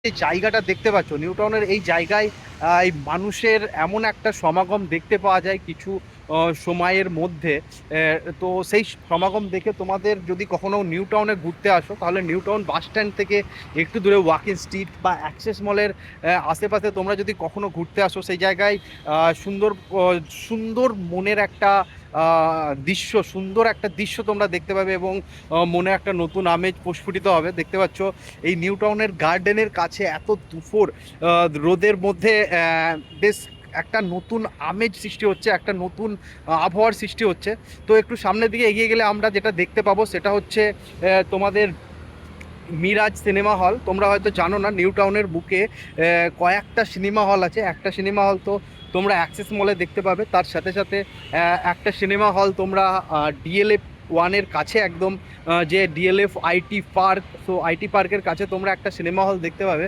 এই জায়গাটা দেখতে পাচ্ছ, নিউ টাউনের এই জায়গায় এই মানুষের এমন একটা সমাগম দেখতে পাওয়া যায় কিছু সময়ের মধ্যে। তো সেই সমাগম দেখে তোমাদের যদি কখনো নিউ টাউনে ঘুরতে আসো, তাহলে নিউ টাউন বাস স্ট্যান্ড থেকে একটু দূরে ওয়াকিং স্ট্রিট বা অ্যাক্সেস মলের আশেপাশে তোমরা যদি কখনো ঘুরতে আসো, সেই জায়গায় সুন্দর সুন্দর মনের একটা দৃশ্য, সুন্দর একটা দৃশ্য তোমরা দেখতে পাবে এবং মনে একটা নতুন আমেজ প্রস্ফুটিত হবে। দেখতে পাচ্ছ এই নিউ টাউনের গার্ডেনের কাছে এত দুপুর রোদের মধ্যে বেশ একটা নতুন আমেজ সৃষ্টি হচ্ছে, একটা নতুন আবহাওয়ার সৃষ্টি হচ্ছে। তো একটু সামনের দিকে এগিয়ে গেলে আমরা যেটা দেখতে পাবো সেটা হচ্ছে তোমাদের মিরাজ সিনেমা হল। তোমরা হয়তো জানো না, নিউ টাউনের বুকে কয়েকটা সিনেমা হল আছে। একটা সিনেমা হল তো তোমরা অ্যাক্সেস মলে দেখতে পাবে, তার সাথে সাথে একটা সিনেমা হল তোমরা ডিএলএফ ওয়ানের কাছে একদম, যে ডিএলএফ আইটি পার্ক, তো আইটি পার্কের কাছে তোমরা একটা সিনেমা হল দেখতে পাবে।